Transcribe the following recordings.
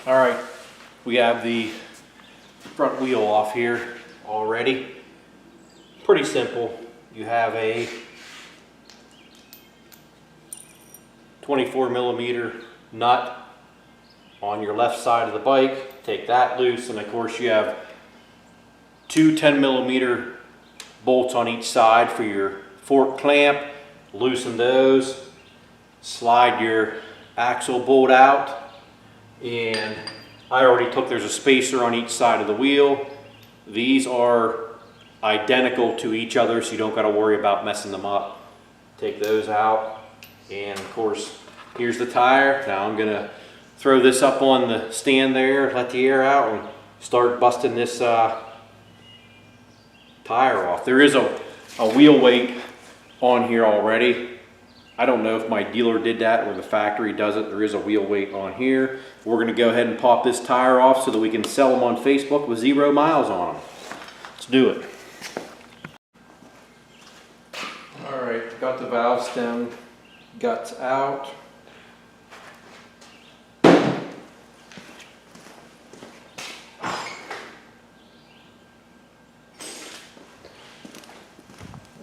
All right, we have the front wheel off here already. Pretty simple. You have a 24 millimeter nut on your left side of the bike. Take that loose, and of course you have two 10 millimeter bolts on each side for your fork clamp. Loosen those, slide your axle bolt out, and I already took, there's a spacer on each side of the wheel. These are identical to each other, so you don't got to worry about messing them up. Take those out, and of course here's the tire. Now I'm gonna throw this up on the stand there, let the air out, and start busting this tire off. There is a wheel weight on here already. I don't know if my dealer did that or the factory does it. There is a wheel weight on here. We're gonna go ahead and pop this tire off so that we can sell them on Facebook with 0 miles on them. Let's do it. All right, got the valve stem guts out. Like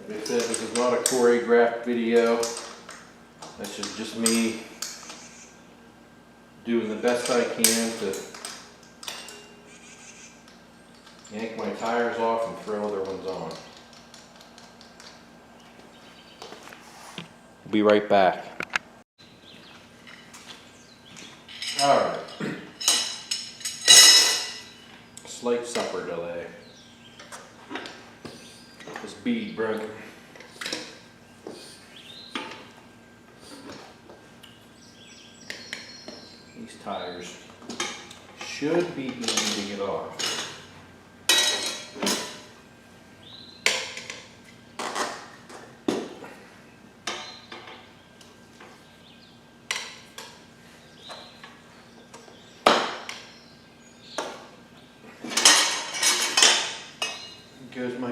I said, this is not a choreographed video. This is just me doing the best I can to yank my tires off and throw other ones on. We'll be right back. All right. Slight supper delay. This bead broken. These tires should be easy to get off. Here's my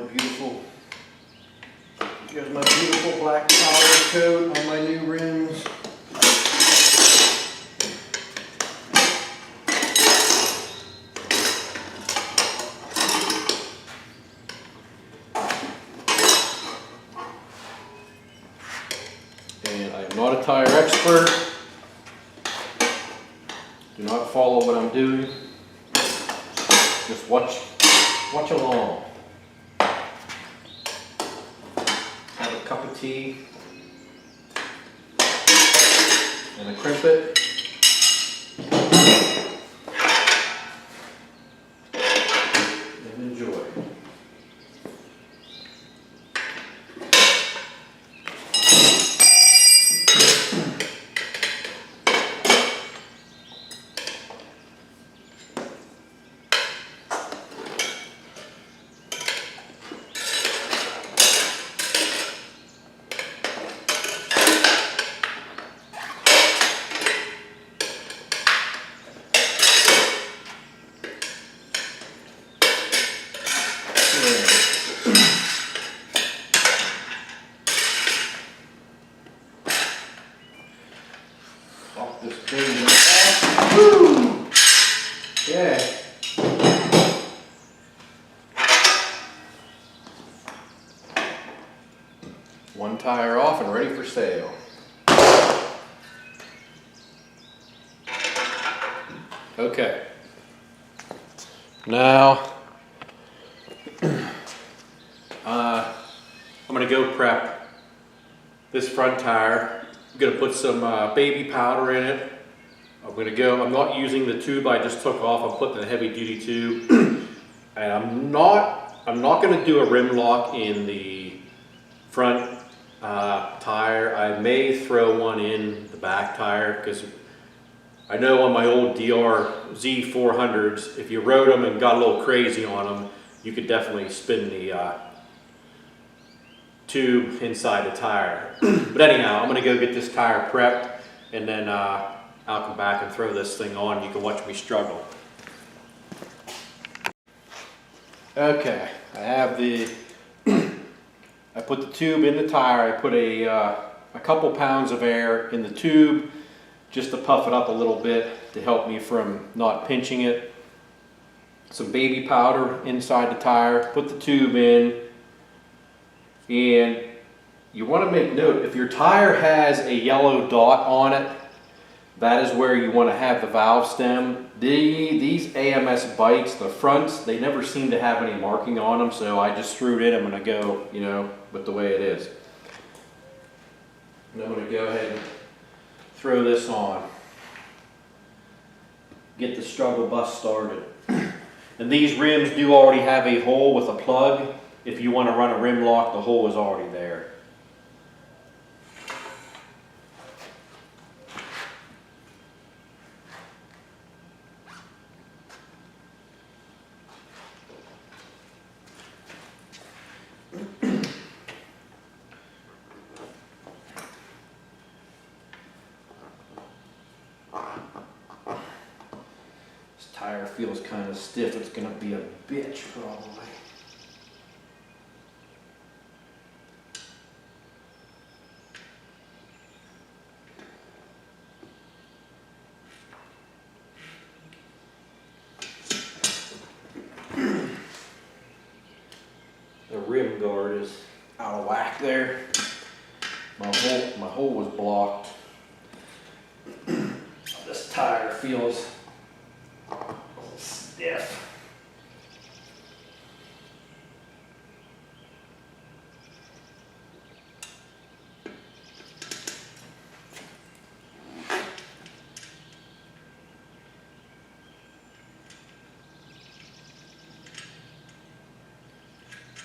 beautiful black powder coat on my new rims. And I am not a tire expert. Do not follow what I'm doing. Just watch along. Cup of tea and a crimpet. And enjoy. Off this baby off. Woo! Yeah. One tire off and ready for sale. Okay. Now I'm gonna go prep this front tire. I'm gonna put some baby powder in it. I'm not using the tube I just took off. I'm putting a heavy duty tube. And I'm not gonna do a rim lock in the front tire. I may throw one in the back tire because I know on my old DRZ 400s, if you rode them and got a little crazy on them, you could definitely spin the tube inside the tire. But anyhow, I'm gonna go get this tire prepped, and then I'll come back and throw this thing on. You can watch me struggle. Okay, I have I put the tube in the tire. I put a couple pounds of air in the tube just to puff it up a little bit to help me from not pinching it. Some baby powder inside the tire, put the tube in, and you want to make note, if your tire has a yellow dot on it, that is where you want to have the valve stem. These AMS Bites, the fronts, they never seem to have any marking on them, so I just threw it in. I'm going to go, you know, with the way it is. And I'm going to go ahead and throw this on. Get the struggle bus started. And these rims do already have a hole with a plug. If you want to run a rim lock, the hole is already there. Tire feels kind of stiff. It's going to be a bitch probably. The rim guard is out of whack there. My hole was blocked. This tire feels stiff.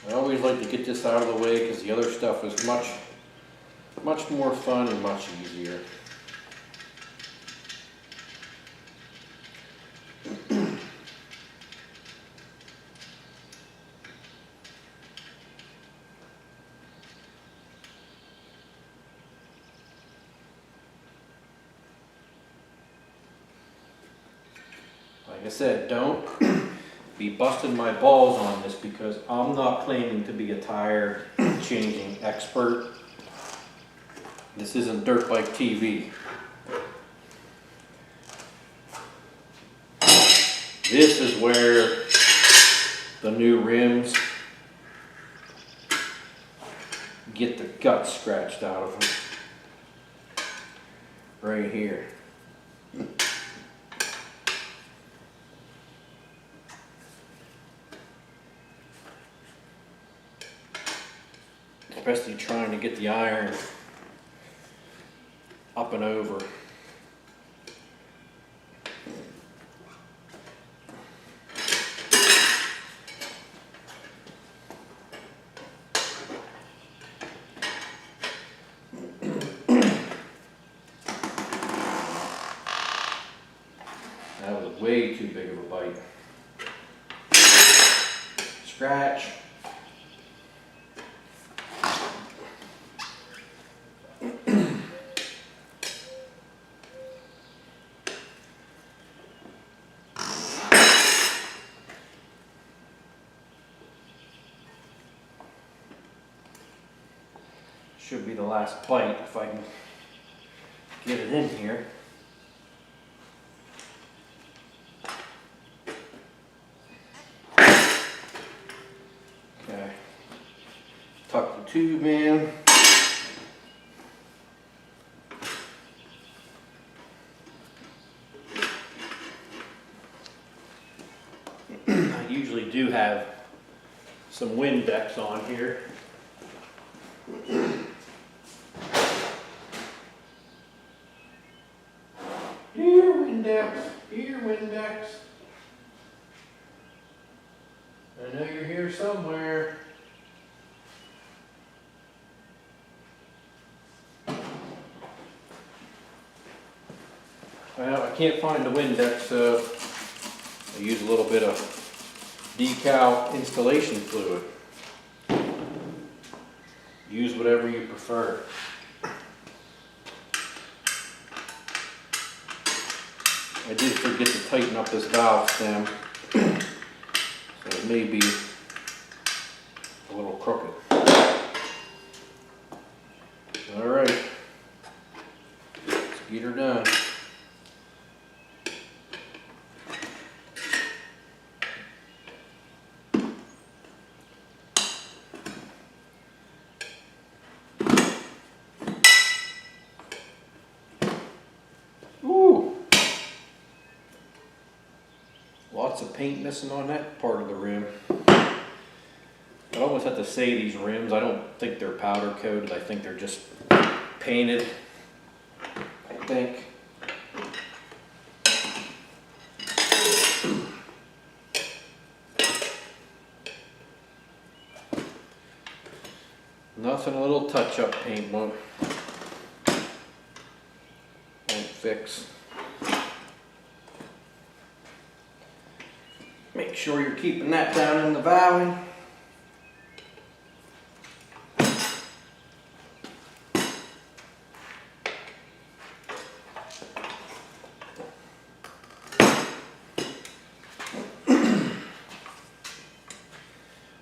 I always like to get this out of the way because the other stuff is much more fun and much easier. Like I said, don't be busting my balls on this because I'm not claiming to be a tire changing expert. This isn't Dirt Bike TV. This is where the new rims get the guts scratched out of them. Right here. Especially trying to get the iron up and over. That was way too big of a bite. Scratch. Should be the last bite if I can get it in here. Okay, tuck the tube in. I usually do have some Windex on here. Here, Windex. Here, Windex. I know you're here somewhere. Well, I can't find the Windex, so I use a little bit of decal installation fluid. Use whatever you prefer. I did forget to tighten up this valve stem, so it may be a little crooked. All right, let's get her done. Lots of paint missing on that part of the rim. I almost have to say these rims, I don't think they're powder coated, I think they're just painted, I think. Nothing a little touch-up paint won't fix. Make sure you're keeping that down in the valley.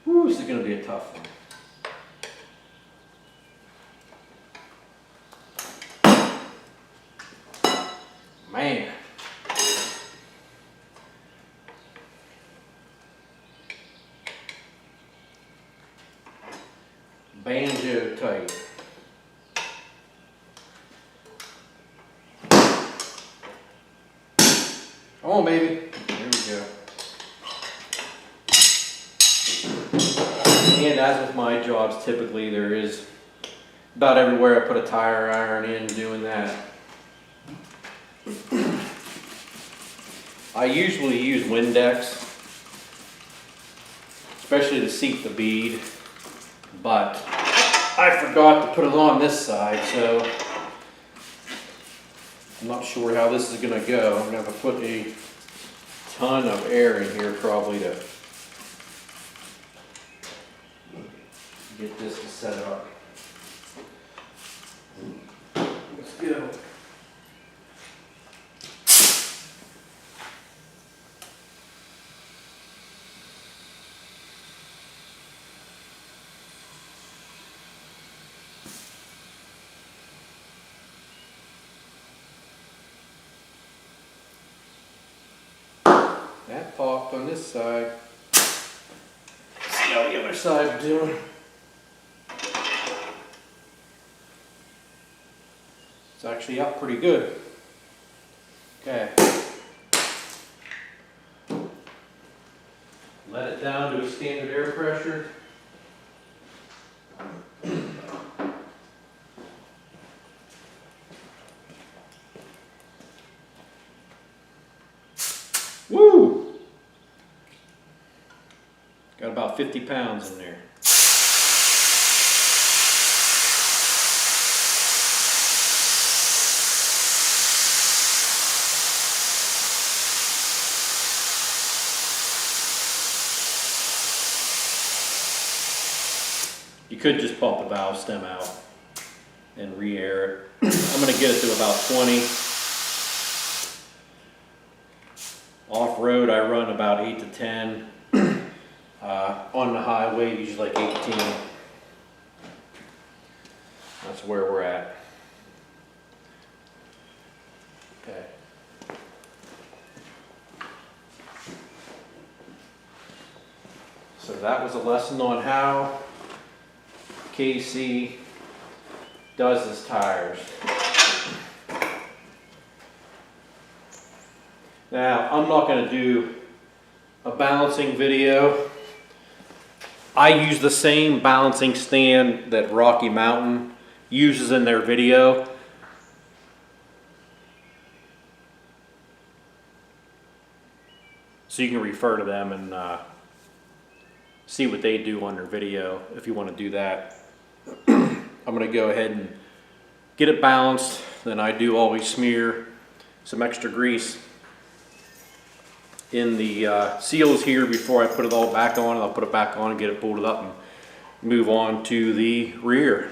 Ooh, this is going to be a tough one. Man. Banjo tight. Come on, baby. There we go. And as with my jobs, typically there is about everywhere I put a tire iron in doing that. I usually use Windex, especially to seat the bead, but I forgot to put it on this side, so I'm not sure how this is going to go. I'm going to have to put a ton of air in here probably to get this to set up. Let's go. That popped on this side. Let's see how the other side's doing. It's actually up pretty good. Okay. Let it down to a standard air pressure. Woo! Got about 50 pounds in there. You could just pop the valve stem out and re-air it. I'm going to get it to about 20. Off-road I run about 8 to 10. On the highway usually like 18. That's where we're at. Okay. So that was a lesson on how KC does his tires. Now, I'm not going to do a balancing video. I use the same balancing stand that Rocky Mountain uses in their video. So you can refer to them and see what they do on their video if you want to do that. I'm going to go ahead and get it balanced. Then I do always smear some extra grease in the seals here before I put it all back on. I'll put it back on and get it bolted up and move on to the rear.